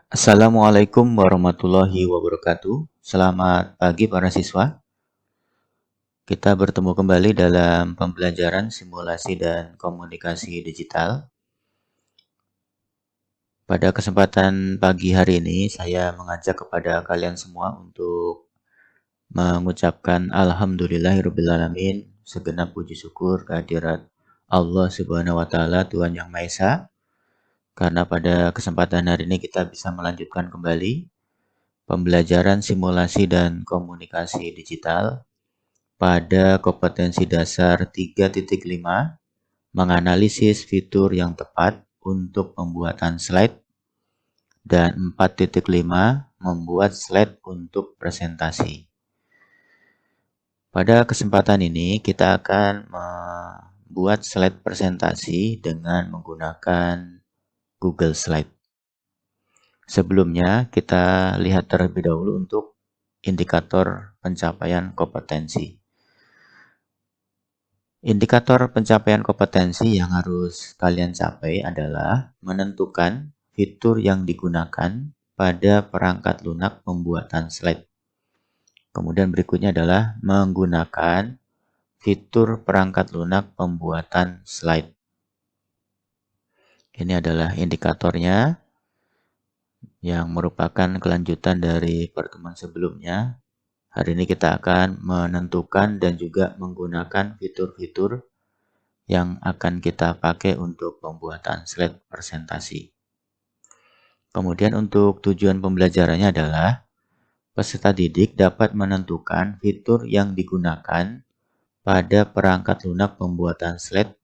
Assalamualaikum warahmatullahi wabarakatuh. Selamat pagi para siswa. Kita bertemu kembali dalam pembelajaran simulasi dan komunikasi digital. Pada kesempatan pagi hari ini, saya mengajak kepada kalian semua untuk mengucapkan Alhamdulillahirrabbilalamin, segenap puji syukur kehadirat Allah Subhanahu wa Ta'ala, Tuhan Yang Maha Esa, karena pada kesempatan hari ini kita bisa melanjutkan kembali pembelajaran simulasi dan komunikasi digital pada kompetensi dasar 3.5, menganalisis fitur yang tepat untuk pembuatan slide, dan 4.5, membuat slide untuk presentasi. Pada kesempatan ini kita akan membuat slide presentasi dengan menggunakan Google Slide. Sebelumnya kita lihat terlebih dahulu untuk indikator pencapaian kompetensi. Indikator pencapaian kompetensi yang harus kalian capai adalah menentukan fitur yang digunakan pada perangkat lunak pembuatan slide. Kemudian berikutnya adalah menggunakan fitur perangkat lunak pembuatan slide. Ini adalah indikatornya yang merupakan kelanjutan dari pertemuan sebelumnya. Hari ini kita akan menentukan dan juga menggunakan fitur-fitur yang akan kita pakai untuk pembuatan slide presentasi. Kemudian untuk tujuan pembelajarannya adalah peserta didik dapat menentukan fitur yang digunakan pada perangkat lunak pembuatan slide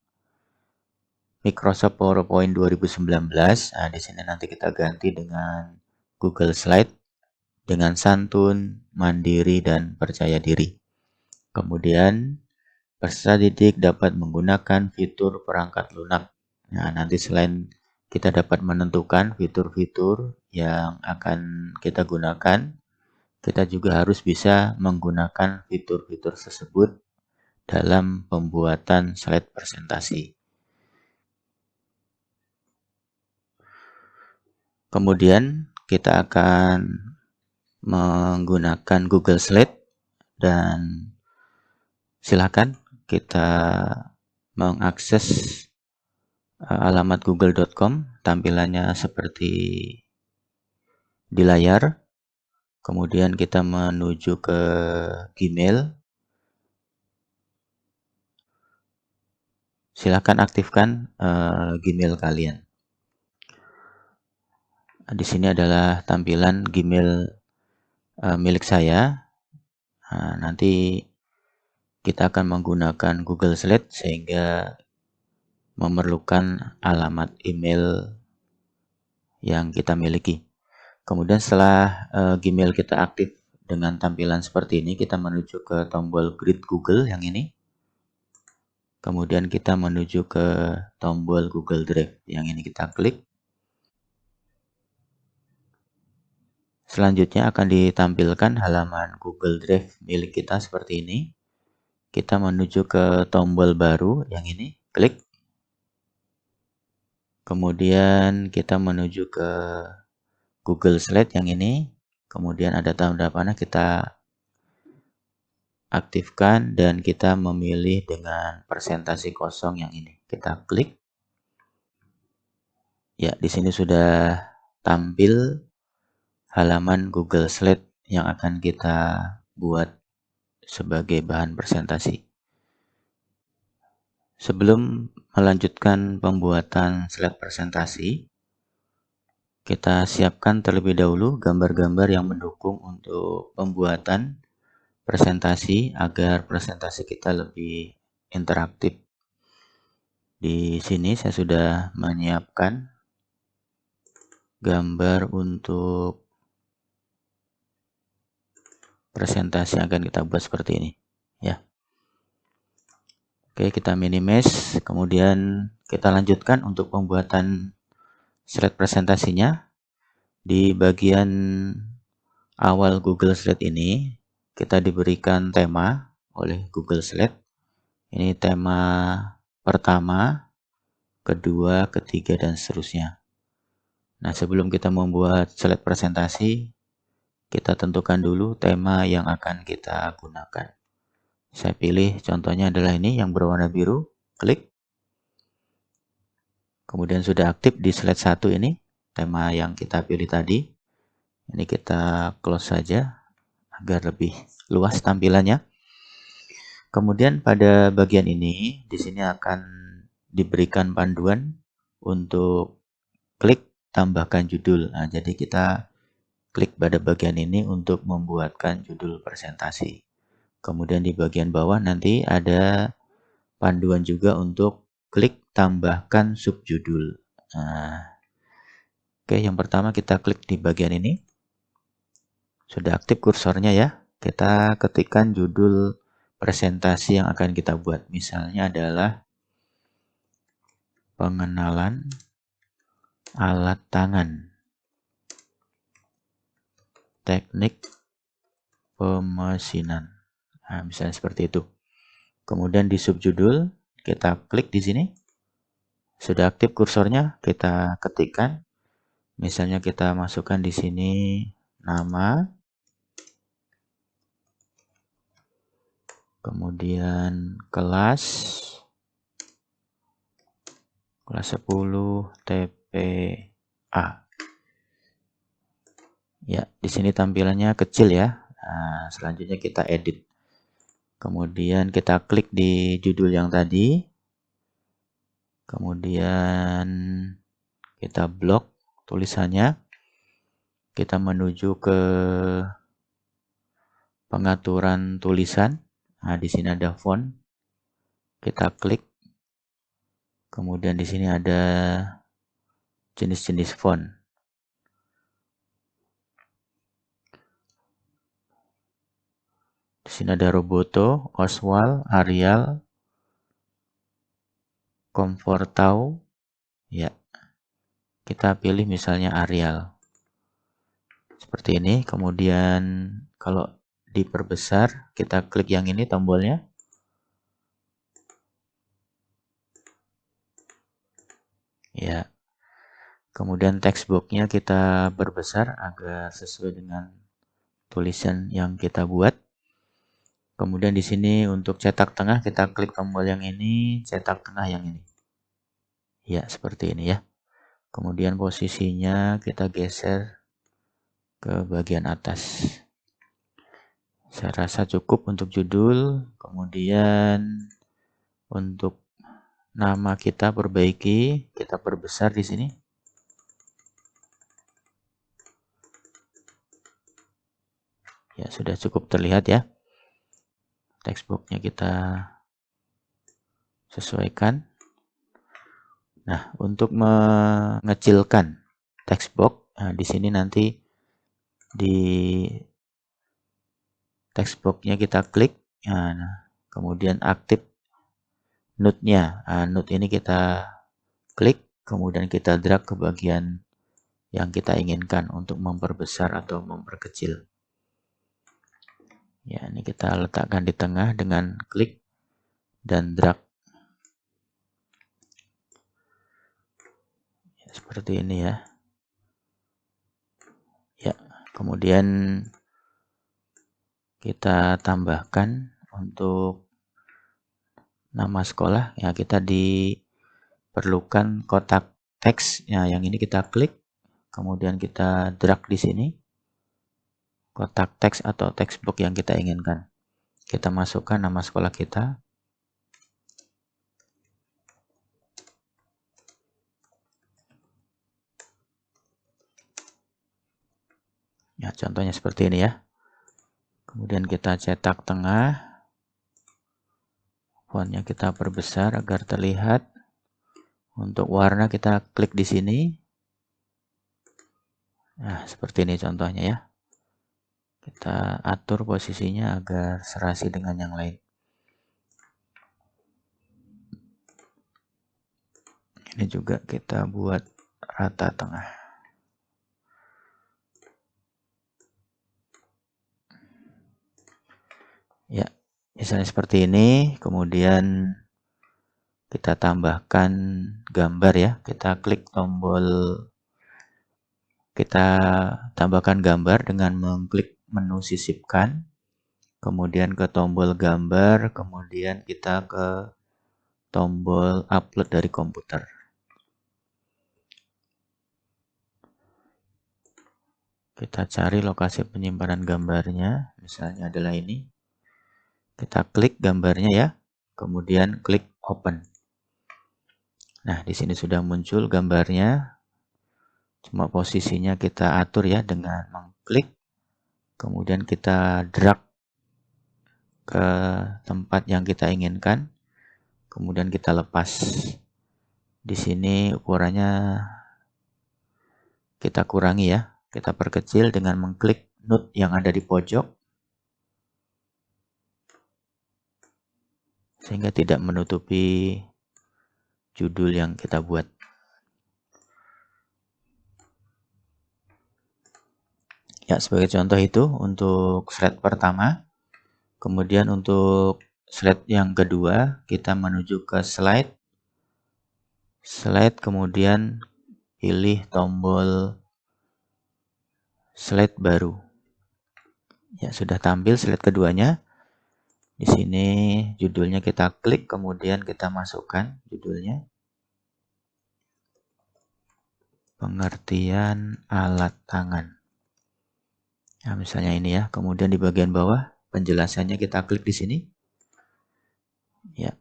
Microsoft PowerPoint 2019. Nah, di sini nanti kita ganti dengan Google Slide dengan santun, mandiri, dan percaya diri. Kemudian peserta didik dapat menggunakan fitur perangkat lunak. Nah, nanti selain kita dapat menentukan fitur-fitur yang akan kita gunakan, kita juga harus bisa menggunakan fitur-fitur tersebut dalam pembuatan slide presentasi. Kemudian kita akan menggunakan Google Slide dan silakan kita mengakses alamat google.com. Tampilannya seperti di layar. Kemudian kita menuju ke Gmail. Silakan aktifkan Gmail kalian. Di sini adalah tampilan Gmail milik saya. Nanti kita akan menggunakan Google Slide sehingga memerlukan alamat email yang kita miliki. Kemudian setelah Gmail kita aktif dengan tampilan seperti ini, kita menuju ke tombol Grid Google yang ini. Kemudian kita menuju ke tombol Google Drive yang ini, kita klik. Selanjutnya akan ditampilkan halaman Google Drive milik kita seperti ini. Kita menuju ke tombol baru yang ini, klik. Kemudian kita menuju ke Google Slide yang ini. Kemudian ada tanda panah, kita aktifkan dan kita memilih dengan presentasi kosong yang ini. Kita klik. Ya, di sini sudah tampil halaman Google Slide yang akan kita buat sebagai bahan presentasi. Sebelum melanjutkan pembuatan slide presentasi, kita siapkan terlebih dahulu gambar-gambar yang mendukung untuk pembuatan presentasi agar presentasi kita lebih interaktif. Di sini saya sudah menyiapkan gambar untuk presentasi yang akan kita buat seperti ini, ya. Oke, kita minimize, kemudian kita lanjutkan untuk pembuatan slide presentasinya. Di bagian awal Google Slide ini, kita diberikan tema oleh Google Slide. Ini tema pertama, kedua, ketiga, dan seterusnya. Nah, sebelum kita membuat slide presentasi, kita tentukan dulu tema yang akan kita gunakan. Saya pilih contohnya adalah ini yang berwarna biru, klik. Kemudian sudah aktif di slide 1 ini, tema yang kita pilih tadi. Ini kita close saja agar lebih luas tampilannya. Kemudian pada bagian ini, di sini akan diberikan panduan untuk klik tambahkan judul. Nah, jadi kita klik pada bagian ini untuk membuatkan judul presentasi. Kemudian di bagian bawah nanti ada panduan juga untuk klik tambahkan subjudul. Nah, oke, yang pertama kita klik di bagian ini. Sudah aktif kursornya ya. Kita ketikkan judul presentasi yang akan kita buat. Misalnya adalah pengenalan alat tangan, teknik pemesinan. Nah, misalnya seperti itu. Kemudian di subjudul kita klik di sini. Sudah aktif kursornya, kita ketikkan. Misalnya kita masukkan di sini nama, kemudian kelas 10 TPA. Ya, di sini tampilannya kecil ya. Nah, selanjutnya kita edit. Kemudian kita klik di judul yang tadi. Kemudian kita blok tulisannya. Kita menuju ke pengaturan tulisan. Nah, di sini ada font. Kita klik. Kemudian di sini ada jenis-jenis font. Di sini ada Roboto, Oswald, Arial, Comfortau. Ya. Kita pilih misalnya Arial. Seperti ini. Kemudian kalau diperbesar, kita klik yang ini tombolnya. Ya. Kemudian textbox-nya kita perbesar agar sesuai dengan tulisan yang kita buat. Kemudian di sini untuk cetak tengah kita klik tombol yang ini, cetak tengah yang ini. Ya, seperti ini ya. Kemudian posisinya kita geser ke bagian atas. Saya rasa cukup untuk judul. Kemudian untuk nama kita perbaiki, kita perbesar di sini. Ya, sudah cukup terlihat ya. Textbox-nya kita sesuaikan. Nah, untuk mengecilkan textbox, nah di sini nanti di textbox-nya kita klik, nah, kemudian aktif node-nya. Nah, node ini kita klik, kemudian kita drag ke bagian yang kita inginkan untuk memperbesar atau memperkecil. Ya, ini kita letakkan di tengah dengan klik dan drag. Ya, seperti ini ya. Ya, kemudian kita tambahkan untuk nama sekolah. Ya, kita diperlukan kotak teks. Ya, yang ini kita klik, kemudian kita drag di sini. Kotak teks atau textbook yang kita inginkan. Kita masukkan nama sekolah kita. Ya, contohnya seperti ini ya. Kemudian kita cetak tengah. Fontnya kita perbesar agar terlihat. Untuk warna kita klik di sini. Nah, seperti ini contohnya ya. Kita atur posisinya agar serasi dengan yang lain. Ini juga kita buat rata tengah. Ya, misalnya seperti ini. Kemudian kita tambahkan gambar ya. Kita klik tombol Kita tambahkan gambar dengan mengklik menu sisipkan, kemudian ke tombol gambar, kemudian kita ke tombol upload dari komputer. Kita cari lokasi penyimpanan gambarnya, misalnya adalah ini. Kita klik gambarnya ya, kemudian klik open. Nah, di sini sudah muncul gambarnya. Cuma posisinya kita atur ya dengan mengklik, kemudian kita drag ke tempat yang kita inginkan, kemudian kita lepas. Di sini ukurannya kita kurangi ya, kita perkecil dengan mengklik node yang ada di pojok, sehingga tidak menutupi judul yang kita buat. Ya, sebagai contoh itu untuk slide pertama. Kemudian untuk slide yang kedua, kita menuju ke slide, kemudian pilih tombol slide baru. Ya, sudah tampil slide keduanya. Di sini judulnya kita klik, kemudian kita masukkan judulnya. Pengertian alat tangan. Nah, misalnya ini ya. Kemudian di bagian bawah penjelasannya kita klik di sini. Ya.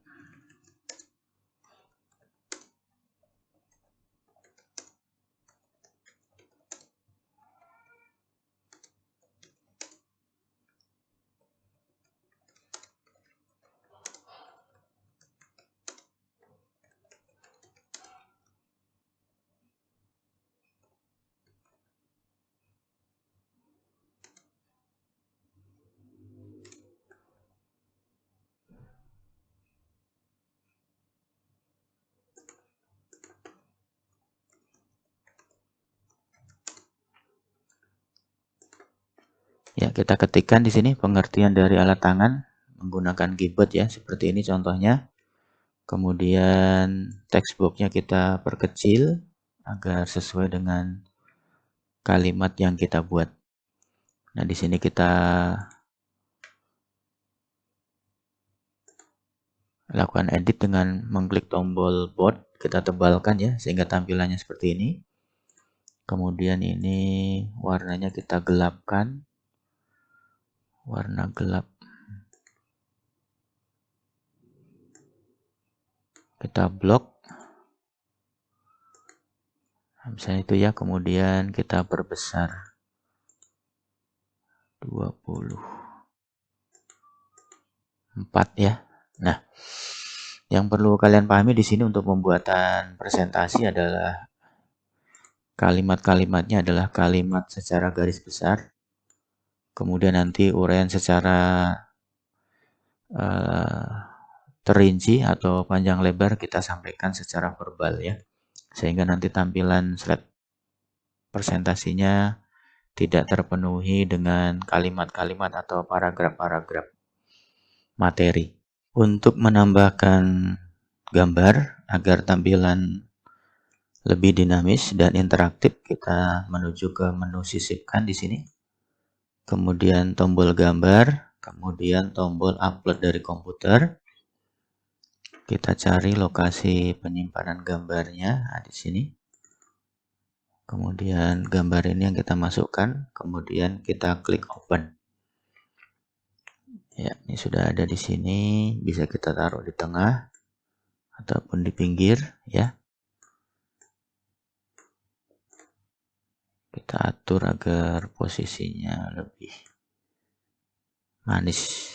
Ya, kita ketikkan di sini pengertian dari alat tangan menggunakan keyboard ya, seperti ini contohnya. Kemudian text box-nya kita perkecil agar sesuai dengan kalimat yang kita buat. Nah, di sini kita lakukan edit dengan mengklik tombol bold, kita tebalkan ya sehingga tampilannya seperti ini. Kemudian ini warnanya kita gelapkan, warna gelap. Kita blok. Misalnya itu ya, kemudian kita perbesar 24 ya. Nah, yang perlu kalian pahami di sini untuk pembuatan presentasi adalah kalimat-kalimatnya adalah kalimat secara garis besar. Kemudian nanti uraian secara terinci atau panjang lebar kita sampaikan secara verbal ya. Sehingga nanti tampilan slide presentasinya tidak terpenuhi dengan kalimat-kalimat atau paragraf-paragraf materi. Untuk menambahkan gambar agar tampilan lebih dinamis dan interaktif, kita menuju ke menu sisipkan di sini. Kemudian tombol gambar, kemudian tombol upload dari komputer. Kita cari lokasi penyimpanan gambarnya di sini. Kemudian gambar ini yang kita masukkan, kemudian kita klik open. Ya, ini sudah ada di sini, bisa kita taruh di tengah ataupun di pinggir ya. Kita atur agar posisinya lebih manis.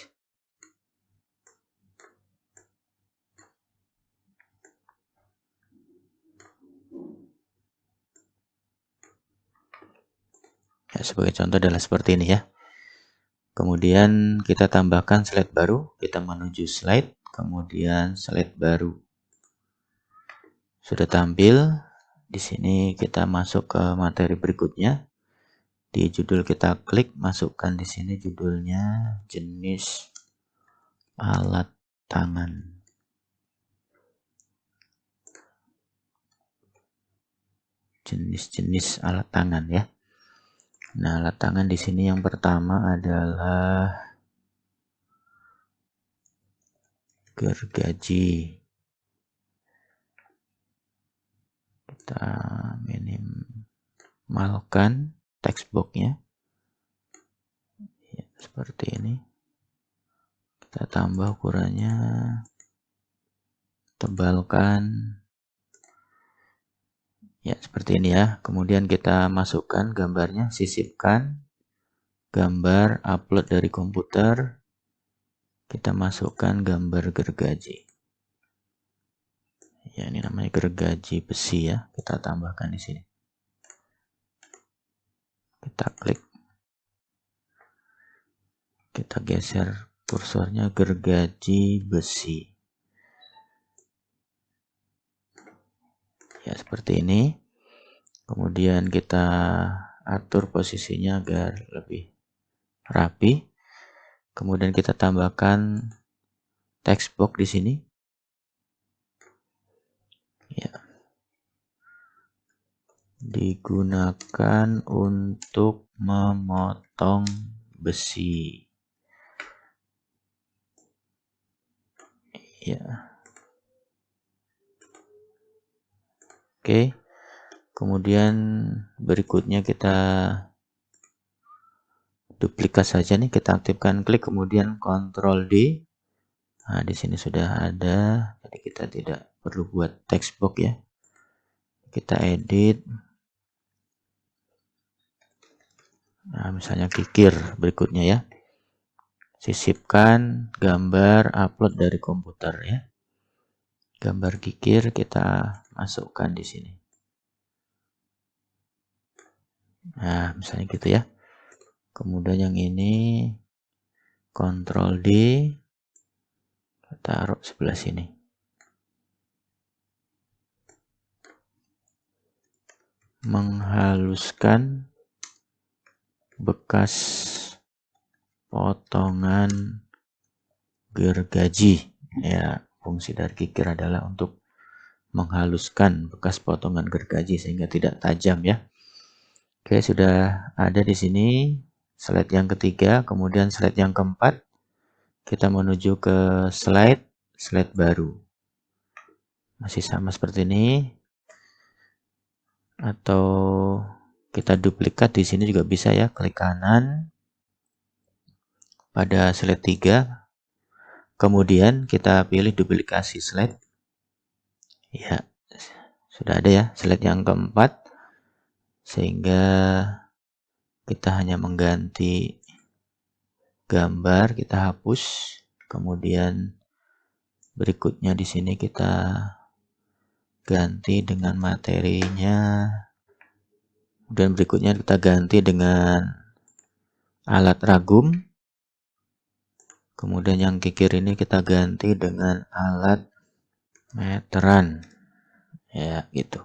Ya, sebagai contoh adalah seperti ini ya. Kemudian kita tambahkan slide baru, kita menuju slide, kemudian slide baru. Sudah tampil. Di sini kita masuk ke materi berikutnya. Di judul kita klik, masukkan di sini judulnya jenis alat tangan. jenis-jenis alat tangan ya. Nah, alat tangan di sini yang pertama adalah gergaji. Kita minimalkan text box-nya ya, seperti ini. Kita tambah ukurannya, tebalkan ya, seperti ini ya. Kemudian kita masukkan gambarnya, sisipkan gambar, upload dari komputer. Kita masukkan gambar gergaji ya, ini namanya gergaji besi ya. Kita tambahkan di sini, kita klik, kita geser kursornya, gergaji besi ya, seperti ini. Kemudian kita atur posisinya agar lebih rapi. Kemudian kita tambahkan text box di sini ya, digunakan untuk memotong besi ya. Oke, kemudian berikutnya kita duplikat saja nih, kita aktifkan klik, kemudian Ctrl D. Nah, di sini sudah ada, jadi kita tidak perlu buat text box ya. Kita edit. Nah, misalnya kikir berikutnya ya. Sisipkan gambar, upload dari komputer ya. Gambar kikir kita masukkan di sini. Nah, misalnya gitu ya. Kemudian yang ini Ctrl D, kita taruh sebelah sini. Menghaluskan bekas potongan gergaji ya. Fungsi dari kikir adalah untuk menghaluskan bekas potongan gergaji sehingga tidak tajam ya. Oke, sudah ada di sini slide yang ketiga. Kemudian slide yang keempat, kita menuju ke slide baru. Masih sama seperti ini, atau kita duplikat di sini juga bisa ya. Klik kanan pada slide 3. Kemudian kita pilih duplikasi slide. Ya, sudah ada ya slide yang keempat. Sehingga kita hanya mengganti gambar, kita hapus. Kemudian berikutnya di sini kita ganti dengan materinya. Dan berikutnya kita ganti dengan alat ragum. Kemudian yang kikir ini kita ganti dengan alat meteran. Ya, gitu.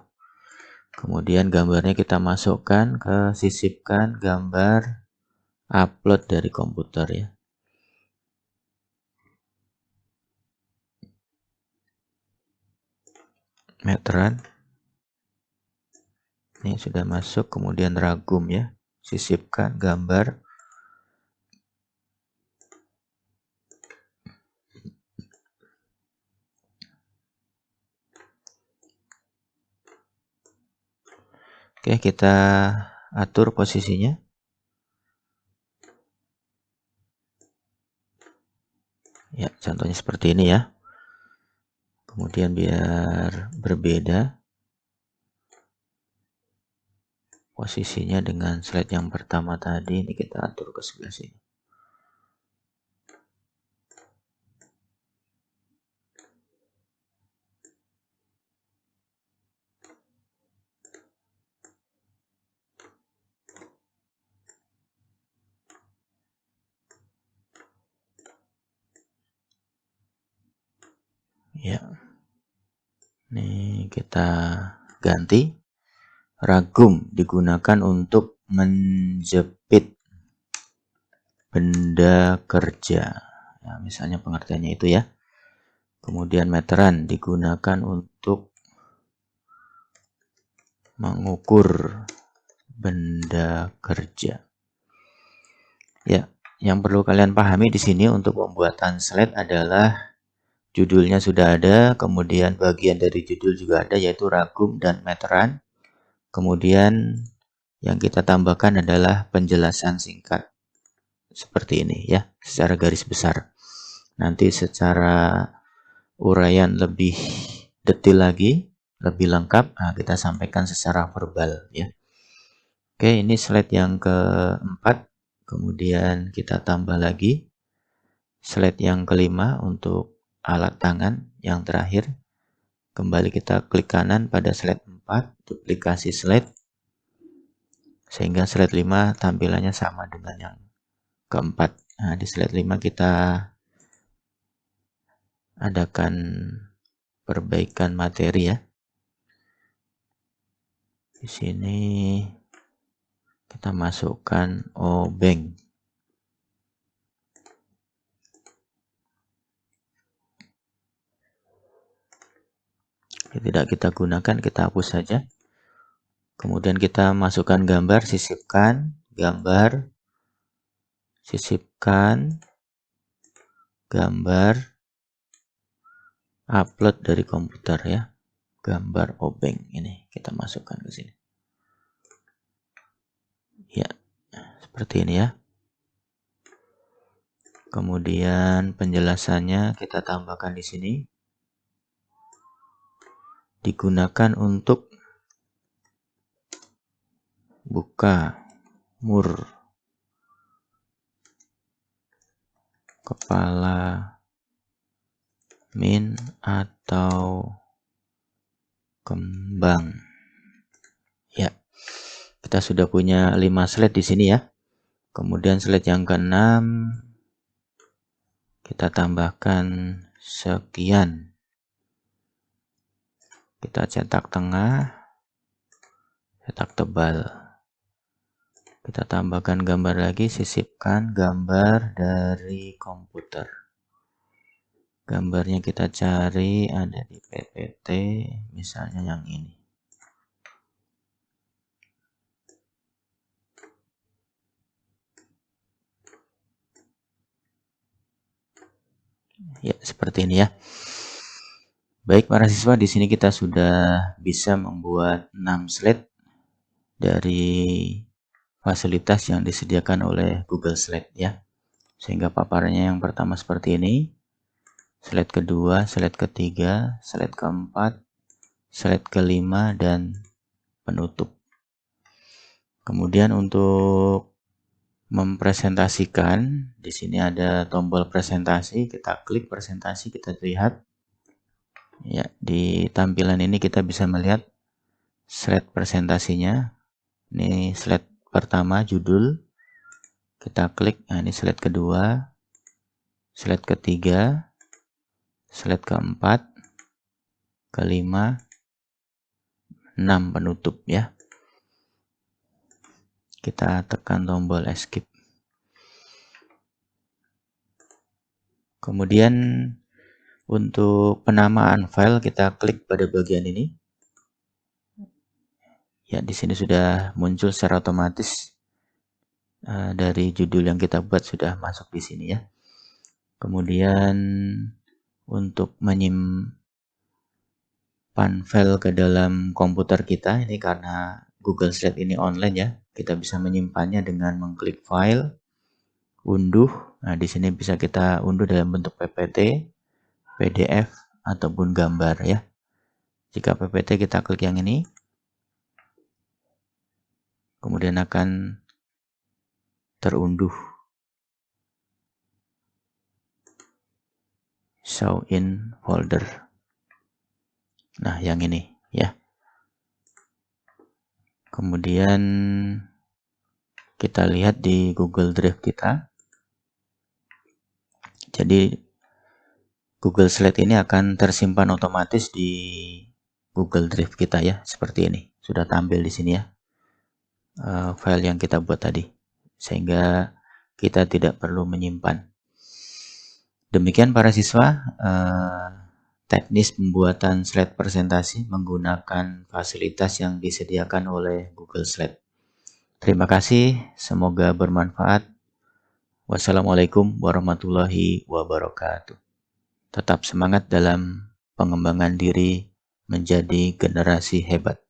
Kemudian gambarnya kita masukkan ke sisipkan gambar, upload dari komputer ya. Meteran. Ini sudah masuk, kemudian ragum ya. Sisipkan gambar. Oke, kita atur posisinya. Ya, contohnya seperti ini ya. Kemudian biar berbeda posisinya dengan slide yang pertama tadi, ini kita atur ke sebelah sini. Ya, ini kita ganti. Ragum digunakan untuk menjepit benda kerja. Ya, misalnya pengertiannya itu ya. Kemudian meteran digunakan untuk mengukur benda kerja. Ya, yang perlu kalian pahami di sini untuk pembuatan slide adalah judulnya sudah ada, kemudian bagian dari judul juga ada, yaitu ragum dan meteran. Kemudian yang kita tambahkan adalah penjelasan singkat seperti ini ya, secara garis besar. Nanti secara uraian lebih detail lagi, lebih lengkap, kita sampaikan secara verbal ya. Oke, ini slide yang keempat. Kemudian kita tambah lagi slide yang kelima untuk alat tangan yang terakhir. Kembali kita klik kanan pada slide 4, duplikasi slide, sehingga slide 5 tampilannya sama dengan yang keempat. Nah, di slide 5 kita adakan perbaikan materi ya. Di sini kita masukkan obeng. Tidak kita gunakan, kita hapus saja. Kemudian kita masukkan gambar, sisipkan, gambar, sisipkan, gambar, upload dari komputer ya. Gambar obeng ini kita masukkan ke sini. Ya, seperti ini ya. Kemudian penjelasannya kita tambahkan di sini. Digunakan untuk buka mur kepala min atau kembang. Ya, kita sudah punya 5 slide di sini ya. Kemudian slide yang ke-6 kita tambahkan sekian. Kita cetak tengah, cetak tebal. Kita tambahkan gambar lagi, sisipkan gambar dari komputer. Gambarnya kita cari ada di PPT, misalnya yang ini. Ya, seperti ini ya. Baik para siswa, di sini kita sudah bisa membuat 6 slide dari fasilitas yang disediakan oleh Google Slide ya. Sehingga paparannya yang pertama seperti ini. Slide kedua, slide ketiga, slide keempat, slide kelima, dan penutup. Kemudian untuk mempresentasikan, di sini ada tombol presentasi, kita klik presentasi, kita lihat. Ya, di tampilan ini kita bisa melihat slide presentasinya. Ini slide pertama, judul. Kita klik, nah ini slide kedua, slide ketiga, slide keempat, kelima, 6 penutup ya. Kita tekan tombol escape. Kemudian untuk penamaan file kita klik pada bagian ini. Ya, di sini sudah muncul secara otomatis dari judul yang kita buat sudah masuk di sini ya. Kemudian untuk menyimpan file ke dalam komputer kita, ini karena Google Slide ini online ya, kita bisa menyimpannya dengan mengklik file, unduh. Nah, di sini bisa kita unduh dalam bentuk PPT, PDF, ataupun gambar ya. Jika PPT kita klik yang ini, kemudian akan terunduh. Show in folder. Nah, yang ini ya. Kemudian kita lihat di Google Drive kita. Jadi Google Slide ini akan tersimpan otomatis di Google Drive kita ya, seperti ini. Sudah tampil di sini ya. File yang kita buat tadi. Sehingga kita tidak perlu menyimpan. Demikian para siswa, teknis pembuatan slide presentasi menggunakan fasilitas yang disediakan oleh Google Slide. Terima kasih, semoga bermanfaat. Wassalamualaikum warahmatullahi wabarakatuh. Tetap semangat dalam pengembangan diri menjadi generasi hebat.